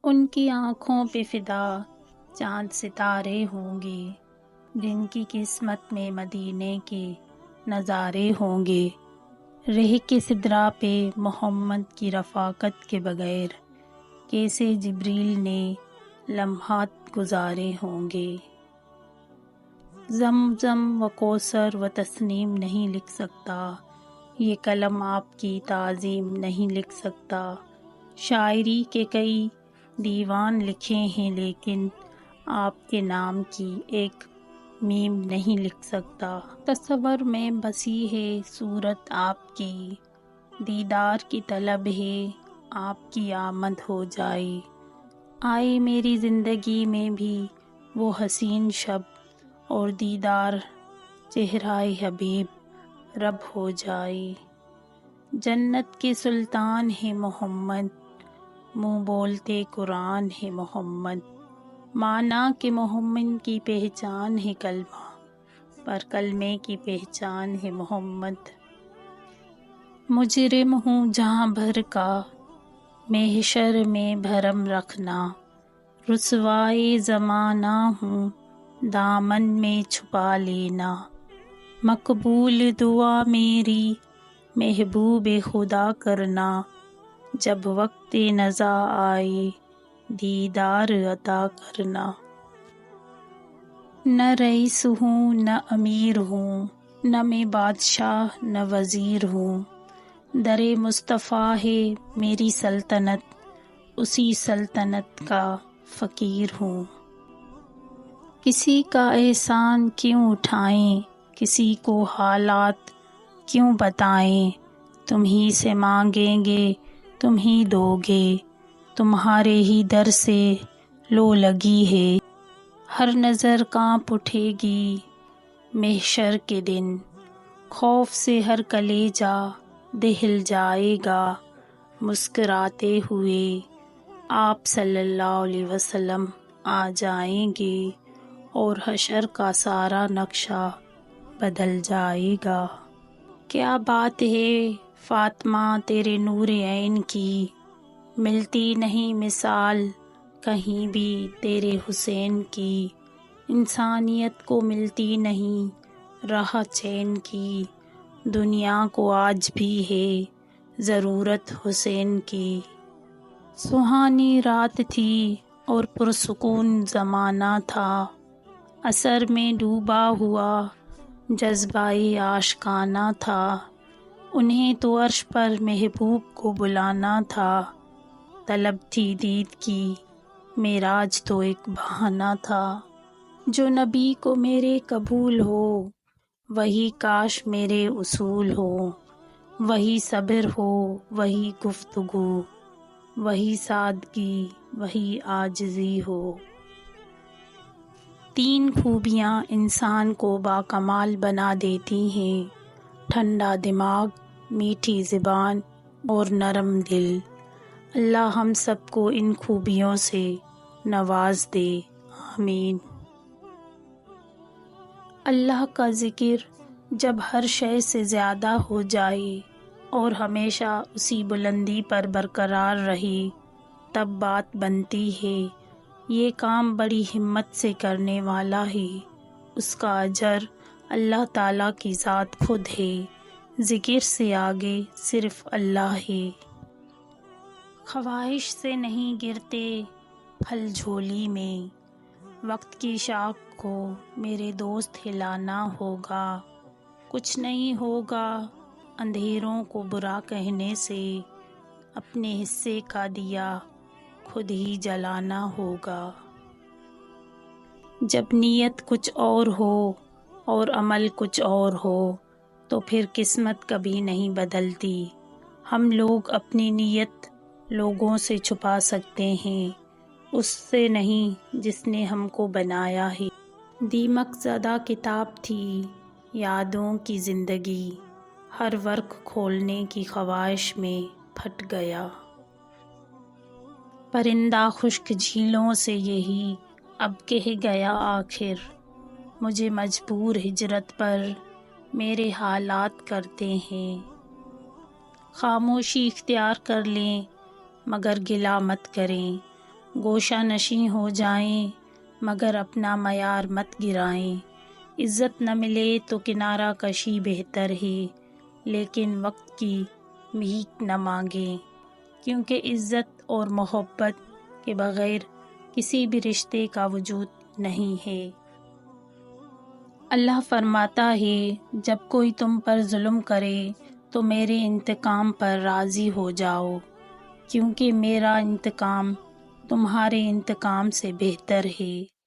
ان کی آنکھوں پہ فدا چاند ستارے ہوں گے، جن کی قسمت میں مدینے کے نظارے ہوں گے۔ رہ کے سدرا پہ محمد کی رفاقت کے بغیر کیسے جبریل نے لمحات گزارے ہوں گے۔ زمزم و کوثر و تسنیم نہیں لکھ سکتا، یہ قلم آپ کی تعظیم نہیں لکھ سکتا۔ شاعری کے کئی دیوان لکھے ہیں لیکن آپ کے نام کی ایک میم نہیں لکھ سکتا۔ تصور میں بسی ہے صورت آپ کی، دیدار کی طلب ہے آپ کی آمد ہو جائے۔ آئے میری زندگی میں بھی وہ حسین شب، اور دیدار چہرہ حبیب رب ہو جائے۔ جنت کے سلطان ہے محمد، منہ بولتے قرآن ہے محمد۔ مانا کہ محمد کی پہچان ہے کلمہ، پر کلمے کی پہچان ہے محمد۔ مجرم ہوں جہاں بھر کا، محشر میں بھرم رکھنا۔ رسوائے زمانہ ہوں دامن میں چھپا لینا۔ مقبول دعا میری محبوب خدا کرنا، جب وقت نزا آئے دیدار عطا کرنا۔ نہ رئیس ہوں نہ امیر ہوں، نہ میں بادشاہ نہ وزیر ہوں۔ در مصطفیٰ ہے میری سلطنت، اسی سلطنت کا فقیر ہوں۔ کسی کا احسان کیوں اٹھائیں، کسی کو حالات کیوں بتائیں۔ تم ہی سے مانگیں گے تم ہی دو گے، تمہارے ہی در سے لو لگی ہے۔ ہر نظر کانپ اٹھے گی محشر کے دن، خوف سے ہر کلیجہ دہل جائے گا۔ مسکراتے ہوئے آپ صلی اللہ علیہ وسلم آ جائیں گے، اور حشر کا سارا نقشہ بدل جائے گا۔ کیا بات ہے فاطمہ تیرے نور عین کی، ملتی نہیں مثال کہیں بھی تیرے حسین کی۔ انسانیت کو ملتی نہیں راہ چین کی، دنیا کو آج بھی ہے ضرورت حسین کی۔ سہانی رات تھی اور پرسکون زمانہ تھا، اثر میں ڈوبا ہوا جذبہ عاشقانہ تھا۔ انہیں تو عرش پر محبوب کو بلانا تھا، طلب تھی دید کی معراج تو ایک بہانہ تھا۔ جو نبی کو میرے قبول ہو، وہی کاش میرے اصول ہو۔ وہی صبر ہو وہی گفتگو، وہی سادگی وہی عاجزی ہو۔ تین خوبیاں انسان کو باکمال بنا دیتی ہیں، ٹھنڈا دماغ، میٹھی زبان اور نرم دل۔ اللہ ہم سب کو ان خوبیوں سے نواز دے، آمین۔ اللہ کا ذکر جب ہر شے سے زیادہ ہو جائے اور ہمیشہ اسی بلندی پر برقرار رہے، تب بات بنتی ہے یہ کام بڑی ہمت سے کرنے والا ہے، اس کا اجر اللہ تعالیٰ کی ذات خود ہے۔ ذکر سے آگے صرف اللہ ہے۔ خواہش سے نہیں گرتے پھل جھولی میں، وقت کی شاخ کو میرے دوست ہلانا ہوگا۔ کچھ نہیں ہوگا اندھیروں کو برا کہنے سے، اپنے حصے کا دیا خود ہی جلانا ہوگا۔ جب نیت کچھ اور ہو اور عمل کچھ اور ہو تو پھر قسمت کبھی نہیں بدلتی۔ ہم لوگ اپنی نیت لوگوں سے چھپا سکتے ہیں، اس سے نہیں جس نے ہم کو بنایا ہے۔ دیمک زدہ کتاب تھی یادوں کی زندگی، ہر ورق کھولنے کی خواہش میں پھٹ گیا۔ پرندہ خشک جھیلوں سے یہی اب کہہ گیا آخر، مجھے مجبور ہجرت پر میرے حالات کرتے ہیں۔ خاموشی اختیار کر لیں مگر گلہ مت کریں، گوشہ نشیں ہو جائیں مگر اپنا معیار مت گرائیں، عزت نہ ملے تو کنارہ کشی بہتر ہے، لیکن وقت کی بھیک نہ مانگیں، کیونکہ عزت اور محبت کے بغیر کسی بھی رشتے کا وجود نہیں ہے۔ اللہ فرماتا ہے جب کوئی تم پر ظلم کرے تو میرے انتقام پر راضی ہو جاؤ، کیونکہ میرا انتقام تمہارے انتقام سے بہتر ہے۔